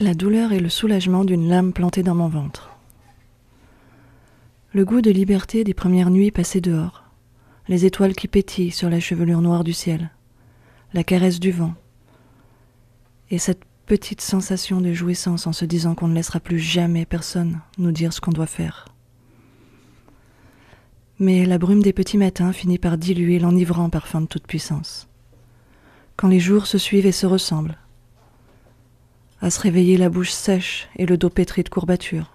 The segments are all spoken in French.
La douleur et le soulagement d'une lame plantée dans mon ventre. Le goût de liberté des premières nuits passées dehors, les étoiles qui pétillent sur la chevelure noire du ciel, la caresse du vent, et cette petite sensation de jouissance en se disant qu'on ne laissera plus jamais personne nous dire ce qu'on doit faire. Mais la brume des petits matins finit par diluer l'enivrant parfum de toute puissance. Quand les jours se suivent et se ressemblent, à se réveiller la bouche sèche et le dos pétri de courbatures,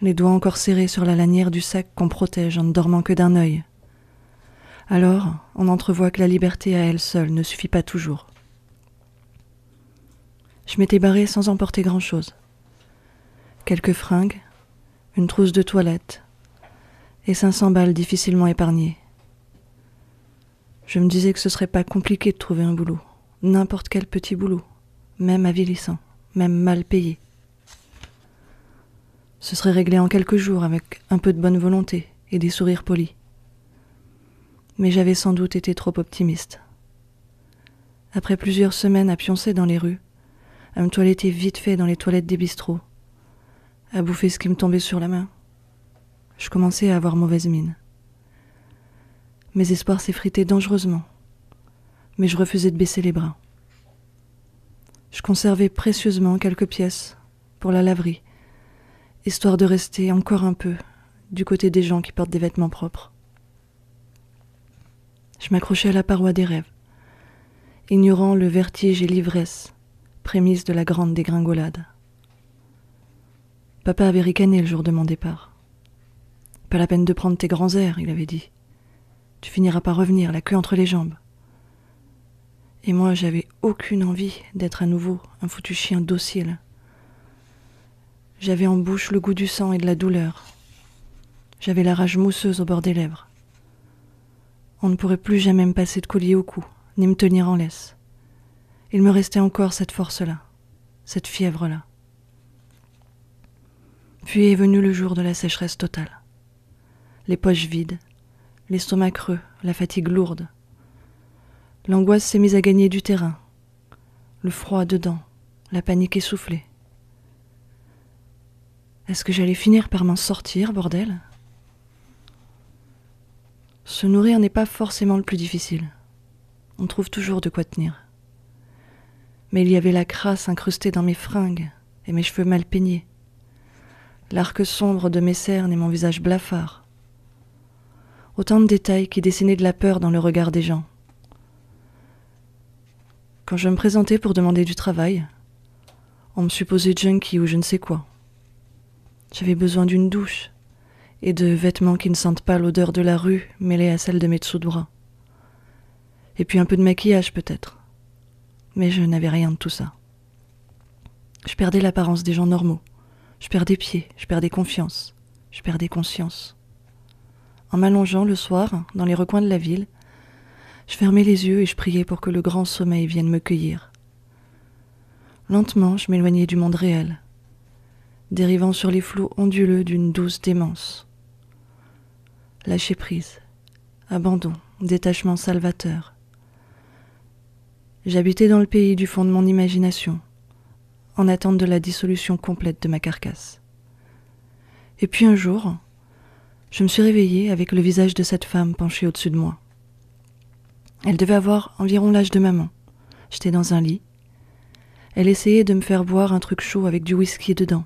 les doigts encore serrés sur la lanière du sac qu'on protège en ne dormant que d'un œil. Alors, on entrevoit que la liberté à elle seule ne suffit pas toujours. Je m'étais barrée sans emporter grand-chose. Quelques fringues, une trousse de toilette et 500 balles difficilement épargnées. Je me disais que ce serait pas compliqué de trouver un boulot, n'importe quel petit boulot, même avilissant, même mal payé. Ce serait réglé en quelques jours avec un peu de bonne volonté et des sourires polis. Mais j'avais sans doute été trop optimiste. Après plusieurs semaines à pioncer dans les rues, à me toiletter vite fait dans les toilettes des bistrots, à bouffer ce qui me tombait sur la main, je commençais à avoir mauvaise mine. Mes espoirs s'effritaient dangereusement, mais je refusais de baisser les bras. Je conservais précieusement quelques pièces pour la laverie, histoire de rester encore un peu du côté des gens qui portent des vêtements propres. Je m'accrochais à la paroi des rêves, ignorant le vertige et l'ivresse, prémisse de la grande dégringolade. Papa avait ricané le jour de mon départ. « Pas la peine de prendre tes grands airs, » il avait dit. « Tu finiras par revenir, la queue entre les jambes. » Et moi, j'avais aucune envie d'être à nouveau un foutu chien docile. J'avais en bouche le goût du sang et de la douleur. J'avais la rage mousseuse au bord des lèvres. On ne pourrait plus jamais me passer de collier au cou, ni me tenir en laisse. Il me restait encore cette force-là, cette fièvre-là. Puis est venu le jour de la sécheresse totale. Les poches vides, l'estomac creux, la fatigue lourde. L'angoisse s'est mise à gagner du terrain. Le froid dedans, la panique essoufflée. Est-ce que j'allais finir par m'en sortir, bordel ? Se nourrir n'est pas forcément le plus difficile. On trouve toujours de quoi tenir. Mais il y avait la crasse incrustée dans mes fringues et mes cheveux mal peignés, l'arc sombre de mes cernes et mon visage blafard. Autant de détails qui dessinaient de la peur dans le regard des gens. Quand je me présentais pour demander du travail, on me supposait junkie ou je ne sais quoi. J'avais besoin d'une douche et de vêtements qui ne sentent pas l'odeur de la rue mêlée à celle de mes dessous de bras. Et puis un peu de maquillage peut-être. Mais je n'avais rien de tout ça. Je perdais l'apparence des gens normaux. Je perdais pied, je perdais confiance, je perdais conscience. En m'allongeant le soir, dans les recoins de la ville, je fermais les yeux et je priais pour que le grand sommeil vienne me cueillir. Lentement, je m'éloignais du monde réel, dérivant sur les flots onduleux d'une douce démence. Lâcher prise, abandon, détachement salvateur. J'habitais dans le pays du fond de mon imagination, en attente de la dissolution complète de ma carcasse. Et puis un jour, je me suis réveillée avec le visage de cette femme penchée au-dessus de moi. Elle devait avoir environ l'âge de maman. J'étais dans un lit. Elle essayait de me faire boire un truc chaud avec du whisky dedans.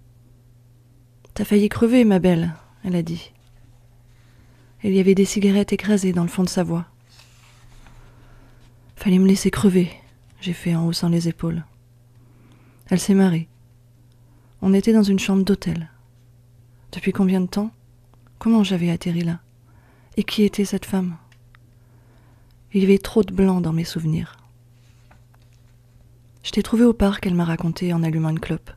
« T'as failli crever, ma belle, » elle a dit. Il y avait des cigarettes écrasées dans le fond de sa voix. « Fallait me laisser crever », j'ai fait en haussant les épaules. Elle s'est marrée. On était dans une chambre d'hôtel. Depuis combien de temps ? Comment j'avais atterri là ? Et qui était cette femme ? Il y avait trop de blanc dans mes souvenirs. Je t'ai trouvé au parc, elle m'a raconté en allumant une clope.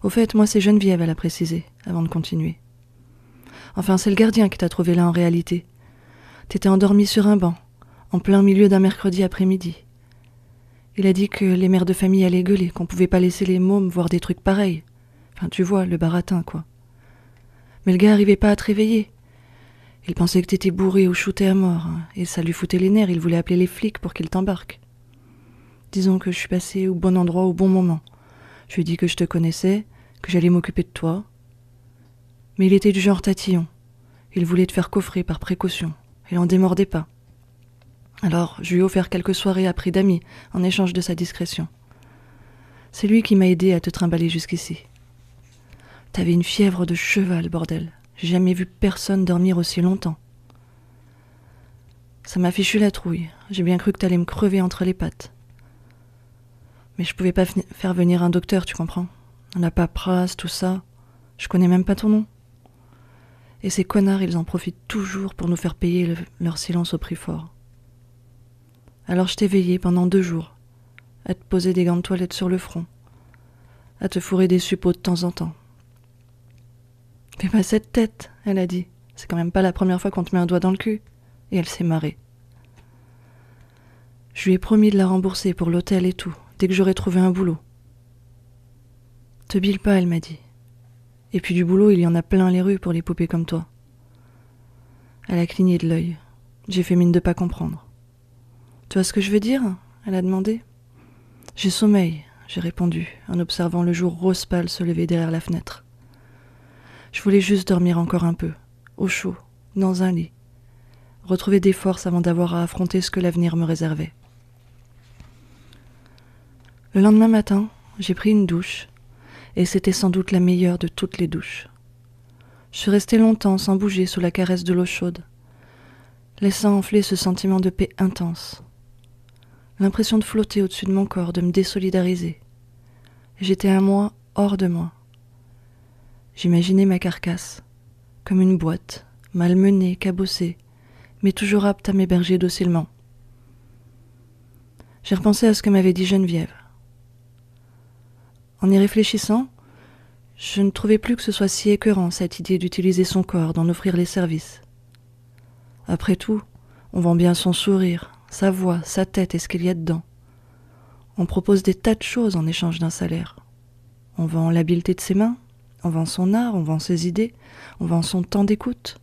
Au fait, moi c'est Geneviève, elle a précisé, avant de continuer. Enfin, c'est le gardien qui t'a trouvé là en réalité. T'étais endormi sur un banc, en plein milieu d'un mercredi après-midi. Il a dit que les mères de famille allaient gueuler, qu'on pouvait pas laisser les mômes voir des trucs pareils. Enfin, tu vois, le baratin, quoi. Mais le gars arrivait pas à te réveiller. Il pensait que t'étais bourré ou shooté à mort, et ça lui foutait les nerfs, il voulait appeler les flics pour qu'ils t'embarquent. Disons que je suis passée au bon endroit au bon moment. Je lui ai dit que je te connaissais, que j'allais m'occuper de toi. Mais il était du genre tatillon. Il voulait te faire coffrer par précaution. Il en démordait pas. Alors, je lui ai offert quelques soirées à prix d'amis, en échange de sa discrétion. C'est lui qui m'a aidé à te trimballer jusqu'ici. T'avais une fièvre de cheval, bordel. J'ai jamais vu personne dormir aussi longtemps. Ça m'a fichu la trouille. J'ai bien cru que t'allais me crever entre les pattes. Mais je pouvais pas faire venir un docteur, tu comprends? La paperasse, tout ça. Je connais même pas ton nom. Et ces connards, ils en profitent toujours pour nous faire payer leur silence au prix fort. Alors je t'ai veillé pendant 2 jours, à te poser des gants de toilette sur le front, à te fourrer des suppôts de temps en temps. Fais pas cette tête, elle a dit. C'est quand même pas la première fois qu'on te met un doigt dans le cul. Et elle s'est marrée. Je lui ai promis de la rembourser pour l'hôtel et tout, dès que j'aurai trouvé un boulot. Te bile pas, elle m'a dit. Et puis du boulot, il y en a plein les rues pour les poupées comme toi. Elle a cligné de l'œil. J'ai fait mine de pas comprendre. Tu vois ce que je veux dire? Elle a demandé. J'ai sommeil, j'ai répondu, en observant le jour rose pâle se lever derrière la fenêtre. Je voulais juste dormir encore un peu, au chaud, dans un lit, retrouver des forces avant d'avoir à affronter ce que l'avenir me réservait. Le lendemain matin, j'ai pris une douche, et c'était sans doute la meilleure de toutes les douches. Je suis restée longtemps sans bouger sous la caresse de l'eau chaude, laissant enfler ce sentiment de paix intense. L'impression de flotter au-dessus de mon corps, de me désolidariser. J'étais à moi, hors de moi. J'imaginais ma carcasse, comme une boîte, malmenée, cabossée, mais toujours apte à m'héberger docilement. J'ai repensé à ce que m'avait dit Geneviève. En y réfléchissant, je ne trouvais plus que ce soit si écœurant, cette idée d'utiliser son corps, d'en offrir les services. Après tout, on vend bien son sourire, sa voix, sa tête et ce qu'il y a dedans. On propose des tas de choses en échange d'un salaire. On vend l'habileté de ses mains, on vend son art, on vend ses idées, on vend son temps d'écoute.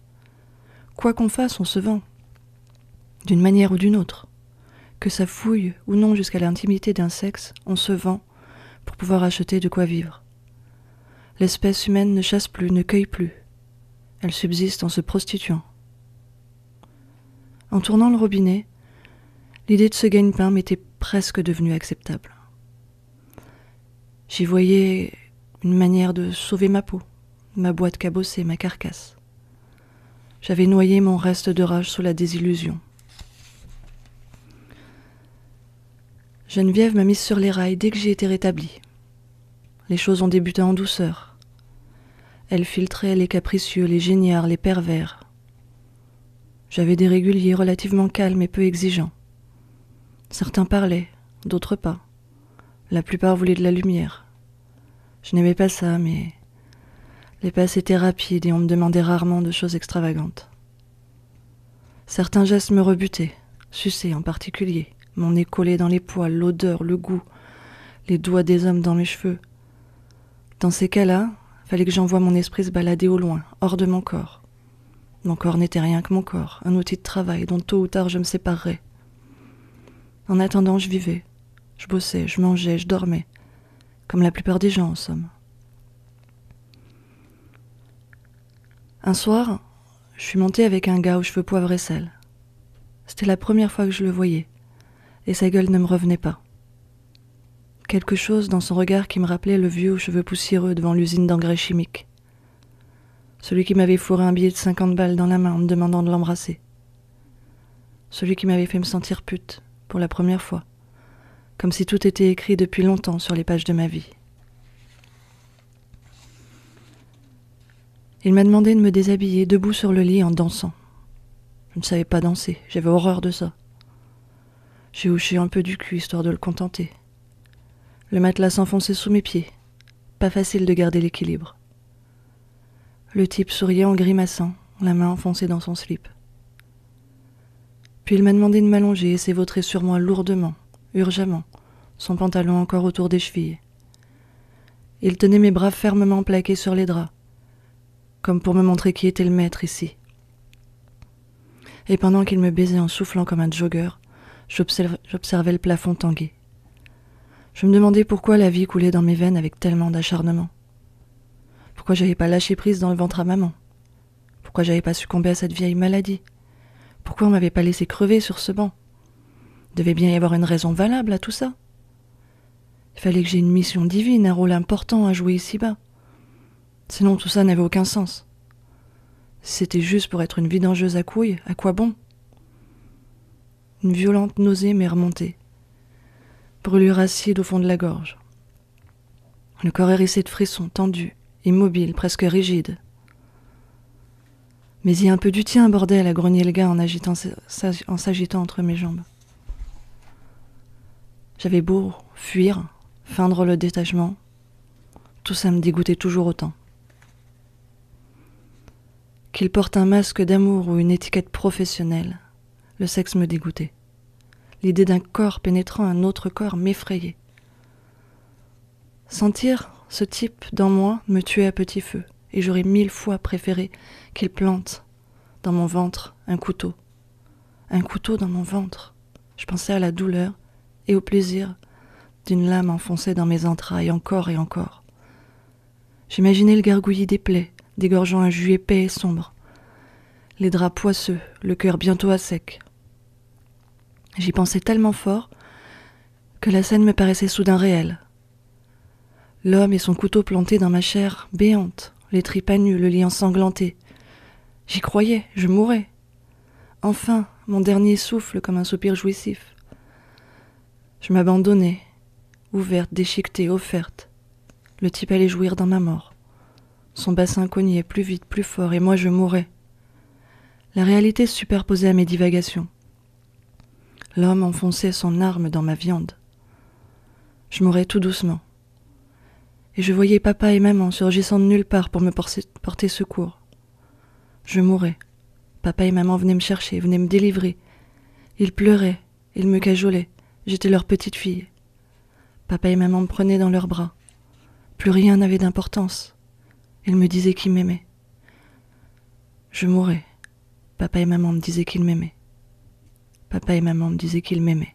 Quoi qu'on fasse, on se vend. D'une manière ou d'une autre. Que ça fouille ou non jusqu'à l'intimité d'un sexe, on se vend pour pouvoir acheter de quoi vivre. L'espèce humaine ne chasse plus, ne cueille plus. Elle subsiste en se prostituant. En tournant le robinet, l'idée de ce gagne-pain m'était presque devenue acceptable. J'y voyais une manière de sauver ma peau, ma boîte cabossée, ma carcasse. J'avais noyé mon reste de rage sous la désillusion. Geneviève m'a mise sur les rails dès que j'ai été rétablie. Les choses ont débuté en douceur. Elle filtrait les capricieux, les géniards, les pervers. J'avais des réguliers relativement calmes et peu exigeants. Certains parlaient, d'autres pas. La plupart voulaient de la lumière. Je n'aimais pas ça, mais les passes étaient rapides et on me demandait rarement de choses extravagantes. Certains gestes me rebutaient, sucer en particulier, mon nez collé dans les poils, l'odeur, le goût, les doigts des hommes dans mes cheveux. Dans ces cas-là, fallait que j'envoie mon esprit se balader au loin, hors de mon corps. Mon corps n'était rien que mon corps, un outil de travail dont tôt ou tard je me séparerais. En attendant, je vivais. Je bossais, je mangeais, je dormais. Comme la plupart des gens, en somme. Un soir, je suis montée avec un gars aux cheveux poivre et sel. C'était la première fois que je le voyais, et sa gueule ne me revenait pas. Quelque chose dans son regard qui me rappelait le vieux aux cheveux poussiéreux devant l'usine d'engrais chimiques. Celui qui m'avait fourré un billet de 50 balles dans la main en me demandant de l'embrasser. Celui qui m'avait fait me sentir pute, pour la première fois, comme si tout était écrit depuis longtemps sur les pages de ma vie. Il m'a demandé de me déshabiller debout sur le lit en dansant. Je ne savais pas danser, j'avais horreur de ça. J'ai hoché un peu du cul histoire de le contenter. Le matelas s'enfonçait sous mes pieds, pas facile de garder l'équilibre. Le type souriait en grimaçant, la main enfoncée dans son slip. Puis il m'a demandé de m'allonger et s'est vautré sur moi lourdement, urgemment, son pantalon encore autour des chevilles. Il tenait mes bras fermement plaqués sur les draps, comme pour me montrer qui était le maître ici. Et pendant qu'il me baisait en soufflant comme un jogger, j'observais le plafond tanguer. Je me demandais pourquoi la vie coulait dans mes veines avec tellement d'acharnement. Pourquoi j'avais pas lâché prise dans le ventre à maman. Pourquoi j'avais pas succombé à cette vieille maladie. Pourquoi on m'avait pas laissé crever sur ce banc. Il devait bien y avoir une raison valable à tout ça. Il fallait que j'aie une mission divine, un rôle important à jouer ici-bas. Sinon tout ça n'avait aucun sens. Si c'était juste pour être une vidangeuse à couilles, à quoi bon? Une violente nausée m'est remontée. Brûlure acide au fond de la gorge. Le corps hérissé de frissons, tendu, immobile, presque rigide. Mais il y a un peu du tien, bordel, a grogné le gars en s'agitant entre mes jambes. J'avais beau fuir, feindre le détachement, tout ça me dégoûtait toujours autant. Qu'il porte un masque d'amour ou une étiquette professionnelle, le sexe me dégoûtait. L'idée d'un corps pénétrant un autre corps m'effrayait. Sentir ce type dans moi me tuait à petit feu, et j'aurais 1000 fois préféré qu'il plante dans mon ventre un couteau. Un couteau dans mon ventre. Je pensais à la douleur et au plaisir d'une lame enfoncée dans mes entrailles encore et encore. J'imaginais le gargouillis des plaies, dégorgeant un jus épais et sombre. Les draps poisseux, le cœur bientôt à sec. J'y pensais tellement fort que la scène me paraissait soudain réelle. L'homme et son couteau planté dans ma chair béante, les tripes à nu, le lit ensanglanté. J'y croyais, je mourais. Enfin, mon dernier souffle comme un soupir jouissif. Je m'abandonnais, ouverte, déchiquetée, offerte. Le type allait jouir dans ma mort. Son bassin cognait plus vite, plus fort, et moi je mourais. La réalité se superposait à mes divagations. L'homme enfonçait son arme dans ma viande. Je mourais tout doucement. Et je voyais papa et maman surgissant de nulle part pour me porter secours. Je mourais. Papa et maman venaient me chercher, venaient me délivrer. Ils pleuraient, ils me cajolaient. J'étais leur petite fille. Papa et maman me prenaient dans leurs bras. Plus rien n'avait d'importance. Ils me disaient qu'ils m'aimaient. Je mourais. Papa et maman me disaient qu'ils m'aimaient. Papa et maman me disaient qu'ils m'aimaient.